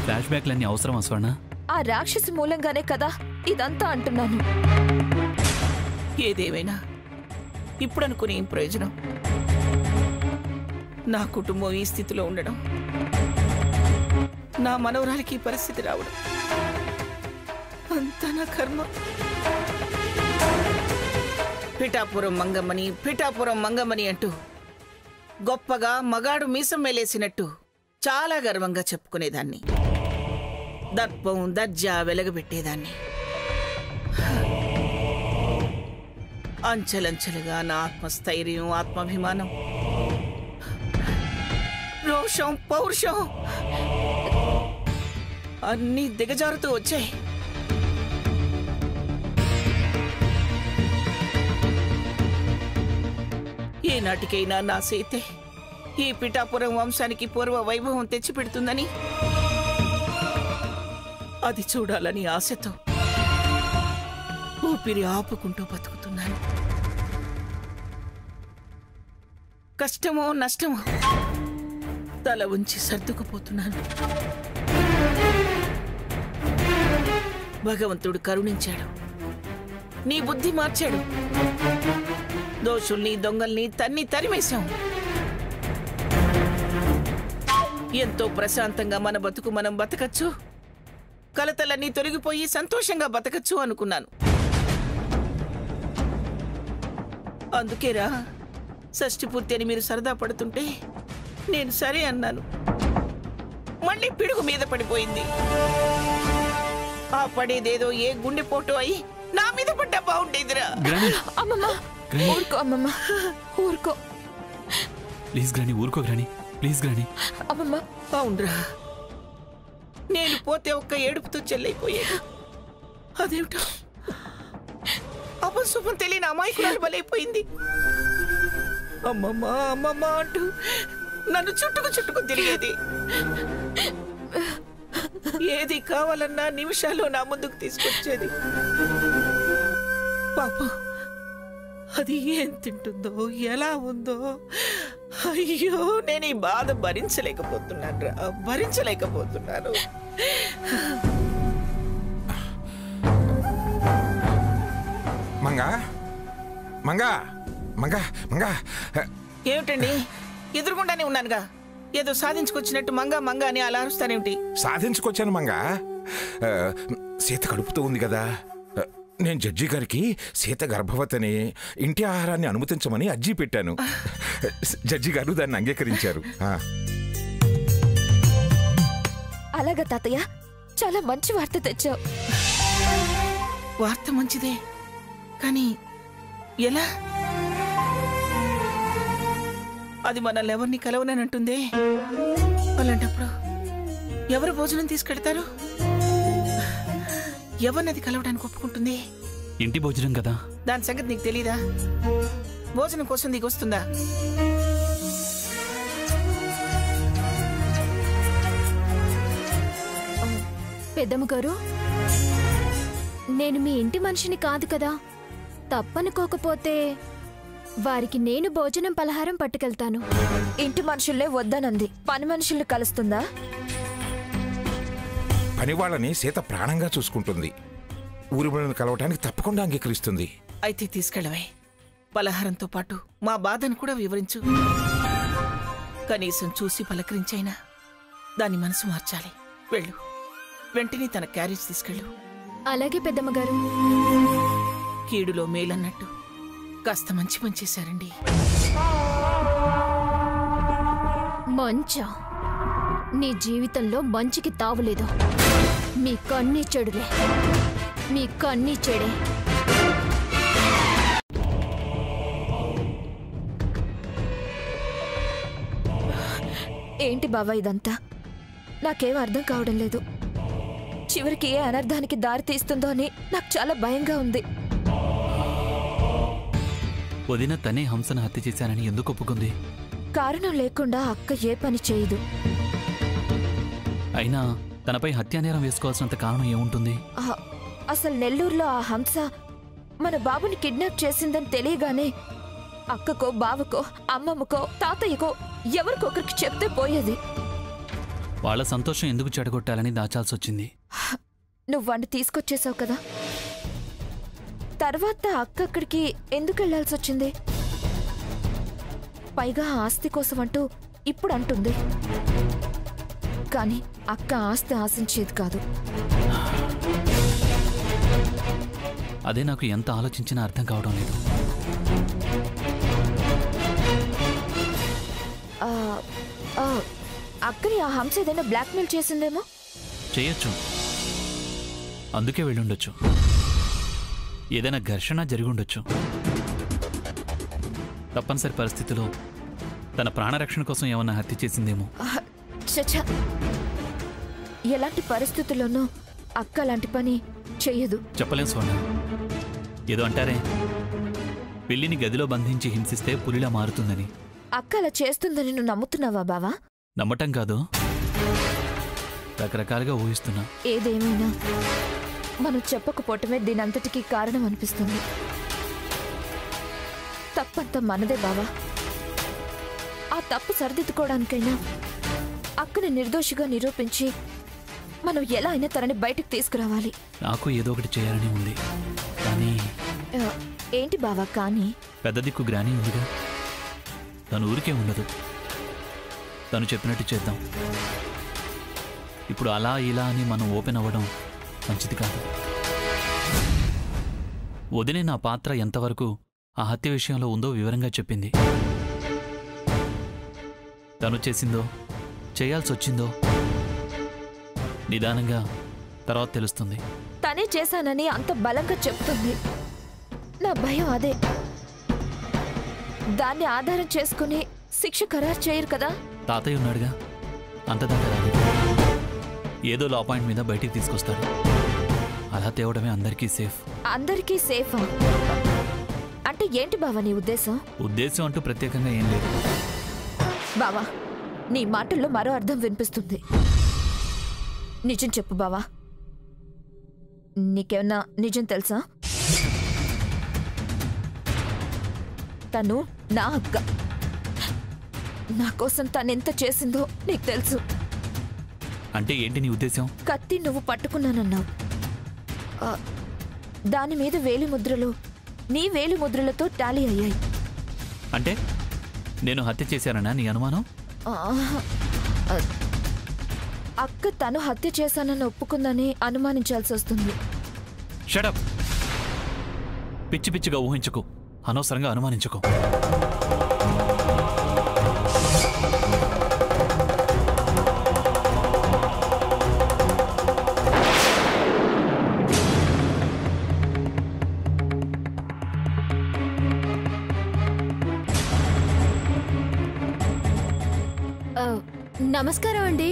Flash బ్యాక్లన్నీ అవసరమా స్వర్ణ? ఆ రాక్షసి మూలంగానే కదా ఇదంతా అంటున్నాను. ఏదేమైనా ఇప్పుడు అనుకునే ఏం ప్రయోజనం? నా కుటుంబం ఈ స్థితిలో ఉండడం, నా మనవరాలికి పరిస్థితి రావడం అంతా నా కర్మ. పిఠాపురం మంగమ్మని పిఠాపురం మంగమ్మని అంటూ గొప్పగా మగాడు మీసం మేలేసినట్టు చాలా గర్వంగా చెప్పుకునేదాన్ని. దర్పం దర్జా వెలగబెట్టేదాన్ని. అంచెలంచెలుగా నా ఆత్మస్థైర్యం, ఆత్మాభిమానం, రోషం, పౌరుషం అన్నీ దిగజారుతూ వచ్చాయి. ఏనాటికైనా నా సీతే ఈ పిఠాపురం వంశానికి పూర్వ వైభవం తెచ్చిపెడుతుందని, అది చూడాలని ఆశతో ఊపిరి ఆపుకుంటూ బతుకుతున్నాను. కష్టమో నష్టమో తల ఉంచి సర్దుకుపోతున్నాను. భగవంతుడు కరుణించాడు, నీ బుద్ధి మార్చాడు. దోషుల్ని దొంగల్ని తన్ని తరిమేశాం. ఎంతో ప్రశాంతంగా మన బతుకు మనం బతకచ్చు, కలతలన్నీ తొలగిపోయి సంతోషంగా బతకచ్చు అనుకున్నాను. అందుకేరా షష్ఠి పూర్తి అని మీరు సరదా పడుతుంటే నేను సరే అన్నాను. మళ్ళీ పిడుగు మీద పడిపోయింది. ఆ పడేదేదో ఏ గుండెపోటు అయి నా మీద పడ్డా బాగుండేదిరా. అమ్మమ్మ ఊరుకో, అమ్మమ్మ ఊరుకో ప్లీజ్ గ్రాని, ఊరుకో గ్రాని, ప్లీజ్ గ్రాని. అమ్మమ్మ అవునరా, నేను పోతే ఒక్క ఏడుపుతో చెల్లైపోయాడు. అదేమిటో అపశుభం తెలియని అమాయకురాలు బలైపోయింది. అమ్మమ్మ అమ్మమ్మ అంటూ నన్ను చుట్టుకు తిరిగేది. ఏది కావాలన్నా నిమిషాల్లో నా ముందుకు తీసుకొచ్చేది. పాపం అది ఏం తింటుందో, ఎలా ఉందో, అయ్యో నేను ఈ బాధ భరించలేకపోతున్నాను. మంగా మంగా మంగా మంగా ఏమిటండి, ఎదురుగుండానే ఉన్నానుగా, ఏదో సాధించుకొచ్చినట్టు మంగా మంగా అని అలా అరుస్తానేమిటి? సాధించుకొచ్చాను మంగా. సీత కడుపుతూ ఉంది కదా, నేను జడ్జి గారికి సీత గర్భవతిని, ఇంటి ఆహారాన్ని అనుమతించమని అర్జీ పెట్టాను. జడ్జి గారు దాన్ని అంగీకరించారు. అలాగా తాతయ్య, చాలా మంచి వార్త తెచ్చావు. వార్త మంచిదే, కానీ ఎలా? అది మనల్ని ఎవరిని కలవనంటుందే. అలాంటప్పుడు ఎవరు భోజనం తీసుకెడతారు? ఎవరినది కలవడానికి ఒప్పుకుంటుంది? ఇంటి భోజనం కదా. దాని సంగతి నీకు తెలీదా? భోజనం కోసం దిగొస్తుందా? పెద్దమ్మ గారు, నేను మీ ఇంటి మనిషిని కాదు కదా, తప్పనుకోకపోతే వారికి నేను భోజనం పలహారం పట్టుకెళ్తాను. ఇంటి మనుషుల్లే వద్దనంది, పని మనుషుల్ని కలుస్తుందా? పని వాళ్ళని సీత ప్రాణంగా చూసుకుంటుంది. ఊరి వాళ్ళని కలవటానికి తప్పకుండా అంగీకరిస్తుంది. అయితే తీసుకెళ్ళవే. పలహారంతో పాటు మా బాధను కూడా వివరించు. కనీసం చూసి పలకరించైనా దాని మనసు మార్చాలి. వెళ్ళు, వెంటనే తన క్యారేజ్ తీసుకెళ్ళు. అలాగే పెద్దమ్మ గారు. కీడులో మేలన్నట్టు కాస్త మంచి పని చేశారండి. మంచా? నీ జీవితంలో మంచికి తావులేదు. మీ కన్నీ చెడులే, మీ కన్నీ చెడే. ఏంటి బావా ఇదంతా? నాకేం అర్థం కావడం లేదు. చివరికి ఏ అనర్థానికి దారి తీస్తుందో అని నాకు చాలా భయంగా ఉంది. వదిన తనే హంసను హత్య చేశానని ఎందుకు ఒప్పుకుంది? కారణం లేకుండా అక్క ఏ పని చేయదు. అయినా తనపై హత్యానేరం వేసుకోవాల్సినంత కారణం ఏముంటుంది? అసలు నెల్లూరులో ఆ హంస మన బాబుని కిడ్నాప్ చేసిందని తెలియగానే అక్కకో, బావకో, అమ్మమ్మకో, తాతయ్యకో ఎవరికొకరికి చెప్తే పోయేది. వాళ్ళ సంతోషం ఎందుకు చెడగొట్టాలని దాచాల్సి వచ్చింది. నువ్వు వాడిని తీసుకొచ్చేసావు కదా, తర్వాత అక్క అక్కడికి ఎందుకు వెళ్లాల్సి వచ్చింది? పైగా ఆస్తి కోసం అంటూ ఇప్పుడు అంటుంది. కానీ అక్క ఆస్తి ఆశించేది కాదు. అదే నాకు ఎంత ఆలోచించినా అర్థం కావడం లేదు. అక్కని ఆ హంస ఏదైనా బ్లాక్మెయిల్ చేసిందేమో. చేయొచ్చు, అందుకే వెళ్ళుండొచ్చు. ఏదైనా ఘర్షణ జరిగుండొచ్చు. తప్పనిసరి పరిస్థితిలో తన ప్రాణరక్షణ కోసం ఏమన్నా హత్య చేసిందేమో. చచ్చా, ఎలాంటి పరిస్థితుల్లోనూ అక్క అలాంటి పని చెయ్యదు. చెప్పలేం స్వర్ణ. ఏదో అంటారే, పిల్లిని గదిలో బంధించి హింసిస్తే పులిలా మారుతుందని. అక్క అలా చేస్తుందని నువ్వు నమ్ముతున్నావా బావా? నమ్మటం కాదు, రకరకాలుగా ఊహిస్తున్నా. ఏదేమైనా మనం చెప్పకపోవటమే దీనంతటికీ కారణం అనిపిస్తుంది. తప్పంతా మనదే బావా. ఆ తప్పు సరిదిద్దుకోవడానికైనా అక్కని నిర్దోషిగా నిరూపించి మనం ఎలా అయినా తనని బయటకు తీసుకురావాలి. నాకు ఏదో ఒకటి చేయాలని ఉంది, కానీ ఏంటి బావా? కానీ పెద్ద దిక్కు గ్రాని ఉందిగా, తను ఊరికే ఉండదు. తను చెప్పినట్టు చేద్దాం. ఇప్పుడు అలా ఇలా అని మనం ఓపెన్ అవ్వడం మంచిది కాదు. వదిలే నా పాత్ర ఎంతవరకు ఆ హత్య విషయంలో ఉందో వివరంగా చెప్పింది. తను చేసిందో చేయాల్సి వచ్చిందో నిదానంగా తర్వాత తెలుస్తుంది. తనే చేశానని అంత బలంగా చెప్తుంది. నా భయం అదే. దాన్ని ఆధారం చేసుకుని శిక్ష ఖరారు చేయరు కదా. తాతయ్య ఉన్నాడుగా, అంతదాకా రాదు. ఏదో లా పాయింట్ మీద బయటికి తీసుకొస్తాడు. అలా తేవడమే అందరికీ సేఫ్. అందరికీ సేఫా? అంటే ఏంటి బావా నీ ఉద్దేశం? ఉద్దేశం అంటూ ప్రత్యేకంగా ఏం లేదు బావా. నీ మాటల్లో మరో అర్థం వినిపిస్తుంది. నిజం చెప్పు బావా, నీకేమన్నా నిజం తెలుసా? తను నా అక్క. నా కోసం తనెంత చేసిందో నీకు తెలుసు. అంటే ఏంటి నీ ఉద్దేశం? కత్తి నువ్వు పట్టుకున్నానన్నావు. దాని మీద వేలి ముద్రలు నీ వేలి ముద్రలతో టాలీ అయ్యాయి. అంటే నేను హత్య చేశానన్నా నీ అనుమానం? అక్క తను హత్య చేశానని ఒప్పుకుందని అనుమానించాల్సి వస్తుంది. షటప్! పిచ్చి పిచ్చిగా ఊహించుకో, అనవసరంగా అనుమానించుకో. నమస్కారం అండి.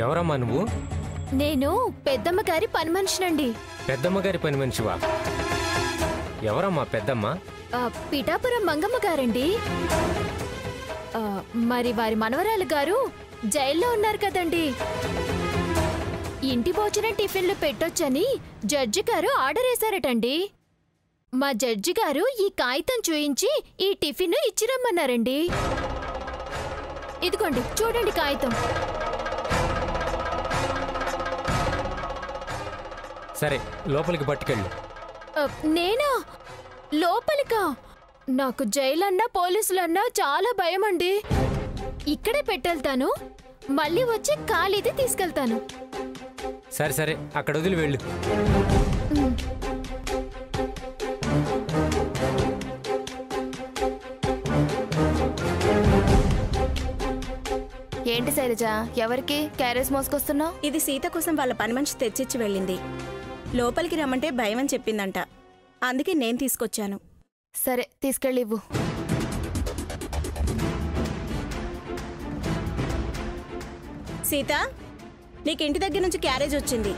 ఎవరమ్మా నువ్వు? నేను పెద్దమ్మ గారి పని మనిషినండి. పెద్దమ్మ గారి పని మనిషివా? ఎవరమ్మా పెద్దమ్మ? పిఠాపురం మంగమ్మ గారండి. మరి వారి మనవరాలు గారు జైల్లో ఉన్నారు కదండి. ఇంటి భోజనం టిఫిన్లు పెట్టొచ్చని జడ్జి గారు ఆర్డర్ వేశారటండి. మా జడ్జి గారు ఈ కాగితం చూయించి ఈ టిఫిన్ ఇచ్చిరమ్మన్నారండి. ఇదిగోండి చూడండి కాగితం. సరే లోపలికి పట్టుకెళ్ళు. నేనా? లోపలికా? నాకు జైలన్నా పోలీసులన్నా చాలా భయం అండి. ఇక్కడే పెట్టెళ్తాను, మళ్ళీ వచ్చి ఖాళీది తీసుకెళ్తాను. సరే సరే అక్కడ వదిలి వెళ్ళు. ఏంటి శైలజ, ఎవరికి క్యారేజ్ మోసుకొస్తున్నావు? ఇది సీత కోసం వాళ్ళ పని మనిషి తెచ్చిచ్చి వెళ్ళింది. లోపలికి రమ్మంటే భయం అని చెప్పిందంట, అందుకే నేను తీసుకొచ్చాను. సరే తీసుకెళ్ళి ఇవ్వు. సీత, నీకు ఇంటి దగ్గర నుంచి క్యారేజ్ వచ్చింది.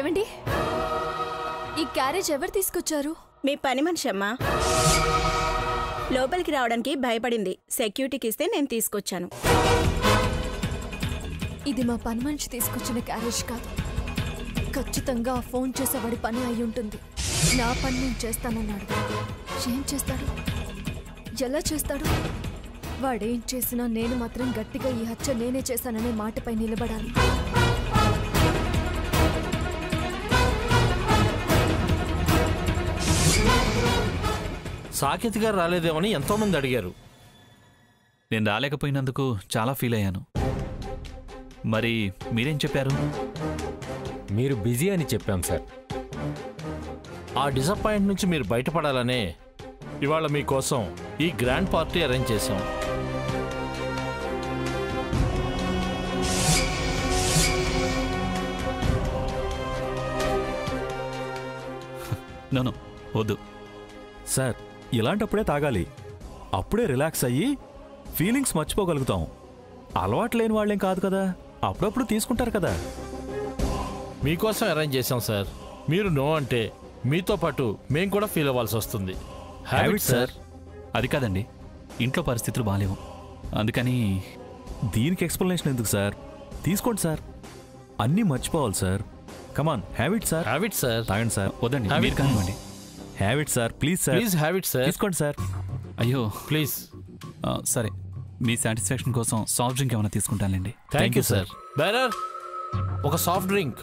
ఏమండి, ఈ క్యారేజ్ ఎవరు తీసుకొచ్చారు? మీ పని మనిషి అమ్మా. లోపలికి రావడానికి భయపడింది. సెక్యూరిటీకి ఇస్తే నేను తీసుకొచ్చాను. ఇది మా పని మనిషి తీసుకొచ్చిన క్యారేజ్ కాదు. ఖచ్చితంగా ఫోన్ చేసేవాడి పని అయి ఉంటుంది. నా పని నేను చేస్తానన్నాడు. ఏం చేస్తాడు? ఎలా చేస్తాడు? వాడేం చేసినా నేను మాత్రం గట్టిగా ఈ హత్య నేనే చేశాననే మాటపై నిలబడాలి. సాకేత్ గారు రాలేదేమని ఎంతోమంది అడిగారు. నేను రాలేకపోయినందుకు చాలా ఫీల్ అయ్యాను. మరి మీరేం చెప్పారు? మీరు బిజీ అని చెప్పాం సార్. ఆ డిసప్పాయింట్ నుంచి మీరు బయటపడాలనే ఇవాళ మీకోసం ఈ గ్రాండ్ పార్టీ అరేంజ్ చేశాం. నో వద్దు సార్. ఇలాంటప్పుడే తాగాలి. అప్పుడే రిలాక్స్ అయ్యి ఫీలింగ్స్ మర్చిపోగలుగుతాం. అలవాటు లేని వాళ్ళేం కాదు కదా, అప్పుడప్పుడు తీసుకుంటారు కదా. మీకోసం అరేంజ్ చేశాం సార్. మీరు నో అంటే మీతో పాటు మేం కూడా ఫీల్ అవ్వాల్సి వస్తుంది. Habit sir. అది కాదండి, ఇంట్లో పరిస్థితులు బాగాలేవు, అందుకని. దీనికి ఎక్స్ప్లెనేషన్ ఎందుకు సార్? తీసుకోండి సార్. అన్నీ మర్చిపోవాలి సార్. కమాన్, హ్యాబిట్ సార్. Habit sir. తాగండి సార్. వద్దండి, మీరు కానివ్వండి. Habit sir, please sir. Please habit sir. తీసుకోండి సార్. అయ్యో ప్లీజ్. సరే, మీ సాటిస్ఫాక్షన్ కోసం సాఫ్ట్ డ్రింక్ ఏమైనా తీసుకుంటానండి. Thank you sir. బేరర్, ఒక సాఫ్ట్ డ్రింక్.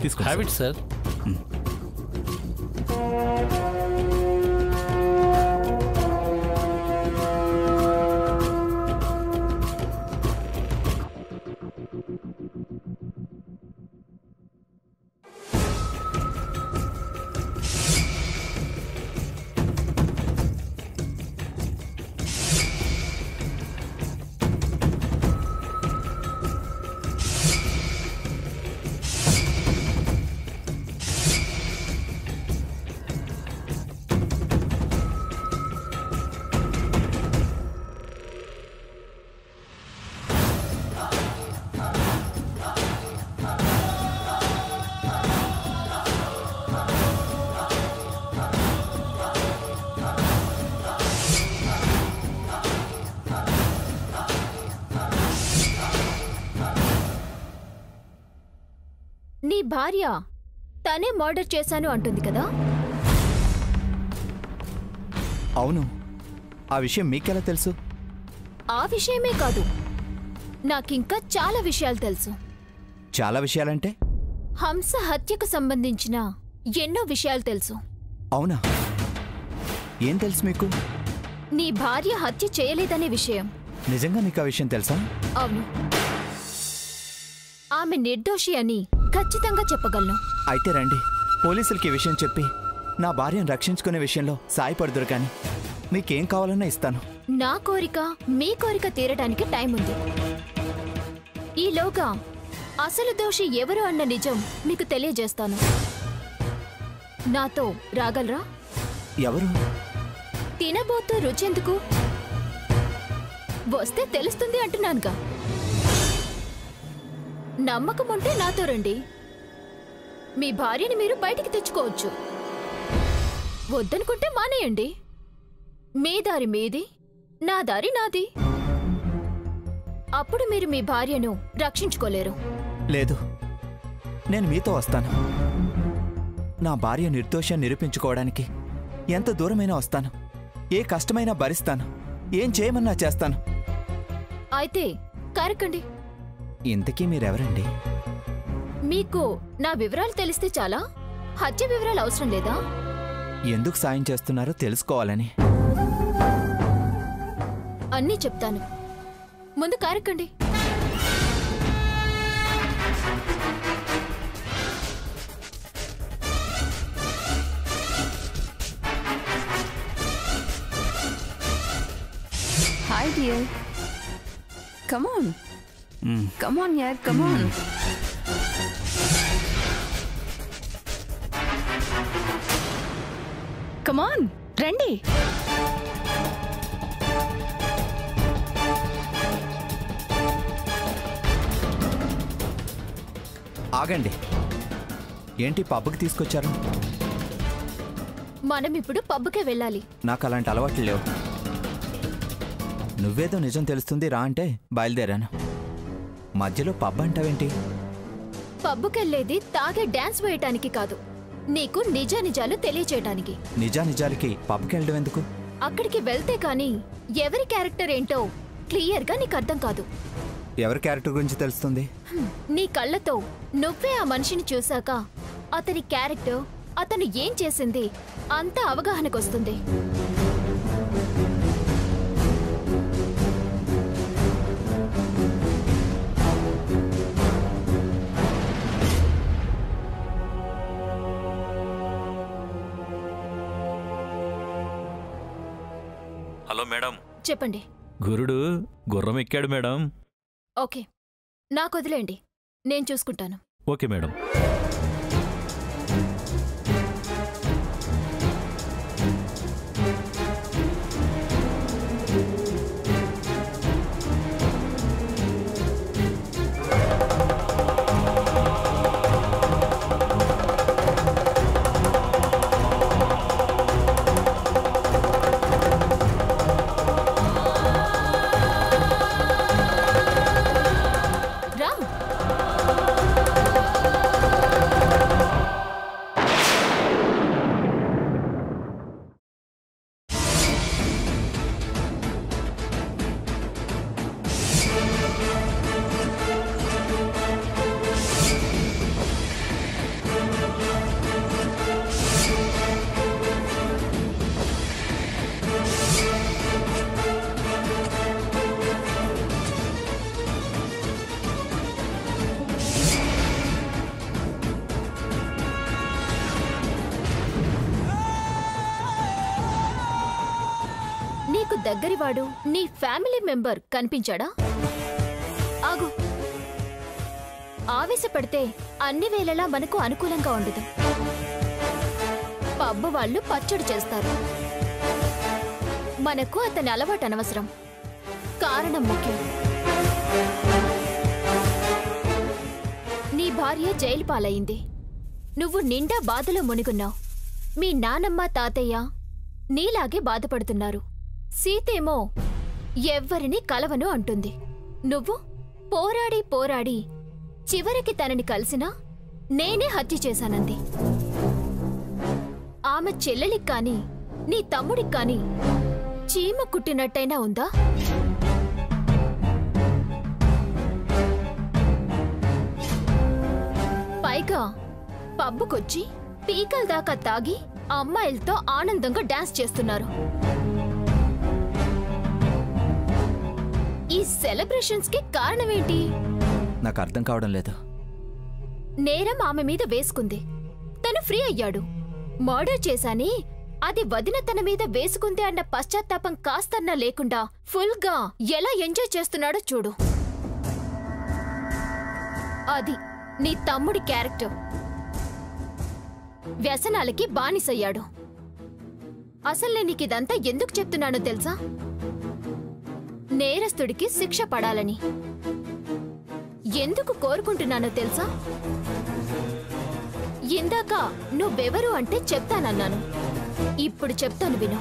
తీసుకోండి. Habit sir. నీ భార్య తనే మర్డర్ చేశాను అంటుంది కదా? అవును. ఆ విషయం మీకెలా తెలుసు? ఆ విషయమే కాదు, నాకింకా చాలా విషయాలు తెలుసు. చాలా విషయాలంటే? హంస హత్యకు సంబంధించిన ఎన్నో విషయాలు తెలుసు. అవునా? ఏం తెలుసు మీకు? నీ భార్య హత్య చేయలేదనే విషయం. నిజంగా మీకు ఆ విషయం తెలుసా? అవును. ఆమె నిర్దోషి అని ఖచ్చితంగా చెప్పగలను. అయితే రండి, పోలీసులకి ఈ విషయం చెప్పి నా భార్యను రక్షించుకునే విషయంలో సాయపడుదురు కానీ మీకేం కావాలన్నా ఇస్తాను. నా కోరిక మీ కోరిక తీరడానికి టైం ఉంది. ఈలోగా అసలు దోషి ఎవరు అన్న నిజం మీకు తెలియజేస్తాను. నాతో రాగలరా? ఎవరు? తినబోతూ రుచెందుకు? వస్తే తెలుస్తుంది అంటున్నానుగా. నమ్మకం ఉంటే నాతో రండి. మీ భార్యని మీరు బయటికి తెచ్చుకోవచ్చు. వద్దనుకుంటే మానేయండి. మీ దారి మీది, నా దారి నాది. అప్పుడు మీరు మీ భార్యను రక్షించుకోలేరు. లేదు, నేను మీతో వస్తాను. నా భార్య నిర్దోషం నిరూపించుకోవడానికి ఎంత దూరమైనా వస్తాను. ఏ కష్టమైనా భరిస్తాను. ఏం చేయమన్నా చేస్తాను. అయితే కరకండి. ఇంతకీ మీరెవరండి? మీకు నా వివరాలు తెలిస్తే చాలా? హత్య వివరాలు అవసరం లేదా? ఎందుకు సాయం చేస్తున్నారో తెలుసుకోవాలని. అన్నీ చెప్తాను. ముందు కారకండి. Hi dear. కమాన్ కమాన్ యార్ కమాన్. కమాన్ రండి. ఆగండి, ఏంటి పబ్కి తీసుకొచ్చారు? మనం ఇప్పుడు పబ్కే వెళ్ళాలి. నాకు అలాంటి అలవాట్లు లేవు. నువ్వేదో నిజం తెలుస్తుంది రా అంటే బయలుదేరాను. మధ్యలో పబ్ అంటావేంటి? పబ్బుకెళ్ళేది తాగే డాన్స్ వేయటానికి కాదు, నీకు నిజానిజాలు తెలియచేయటానికి. నిజానిజాలకి పబ్కి వెళ్ళడం ఎందుకు? అక్కడికి వెళ్తే కానీ ఎవరి క్యారెక్టర్ ఏంటో క్లియర్గా నీకు అర్థం కాదు. ఎవరి క్యారెక్టర్ గురించి తెలుస్తుంది? నీ కళ్ళతో నువ్వే ఆ మనిషిని చూశాక అతని క్యారెక్టర్, అతను ఏం చేసింది అంతా అవగాహనకొస్తుంది. Hello madam. చెప్పండి. గురుడు గుర్రం ఎక్కాడు మేడం. ఓకే, నాకు వదిలేండి, నేను చూసుకుంటాను. Okay madam. నీకు దగ్గరివాడు నీ ఫ్యామిలీ మెంబర్ కనిపించాడా? ఆగు, ఆవేశపడితే అన్ని వేళలా మనకు అనుకూలంగా ఉండదు. పబ్బు వాళ్ళు పచ్చడి చేస్తారు, మనకు అతని అలవాటు అనవసరం, కారణం ముఖ్యం. నీ భార్య జైలు పాలయ్యింది, నువ్వు నిండా బాధలో మునిగున్నావు. మీ నానమ్మ తాతయ్య నీలాగే బాధపడుతున్నారు. సీతేమో ఎవ్వరిని కలవను అంటుంది. నువ్వు పోరాడి పోరాడి చివరికి తనని కలిసినా నేనే హత్య చేశానంది. ఆమె చెల్లెలికి కాని నీ తమ్ముడికి కాని చీమ కుట్టినట్టయినా ఉందా? పైగా పబ్బుకొచ్చి పీకల దాకా తాగి అమ్మాయిలతో ఆనందంగా డాన్స్ చేస్తున్నారు. ఈ సెలబ్రేషన్స్ కి కారణమేంటి? నాకు అర్థం కావడం లేదు. నేరం ఆమె మీద వేసుకుంది, తను ఫ్రీ అయ్యాడు. మర్డర్ చేశాని అది వదిన తన మీద వేసుకుంది అన్న పశ్చాత్తాపం కాస్తన్నా లేకుండా ఫుల్ గా ఎలా ఎంజాయ్ చేస్తున్నాడో చూడు. అది నీ తమ్ముడి క్యారెక్టర్. వ్యసనాలకి బానిసయ్యాడు. అసలు నేను నీకిదంతా ఎందుకు చెప్తున్నానో తెలుసా? నేరస్తుడికి శిక్ష పడాలని. ఎందుకు కోరుకుంటున్నానో తెలుసా? ఇందాక నువ్వెవరు అంటే చెప్తానన్నాను, ఇప్పుడు చెప్తాను విను.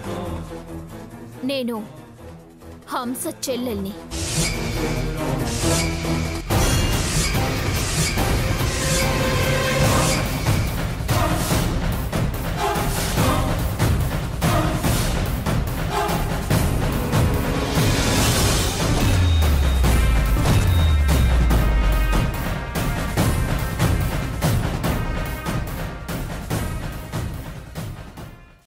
నేను హంస చెల్లెల్ని.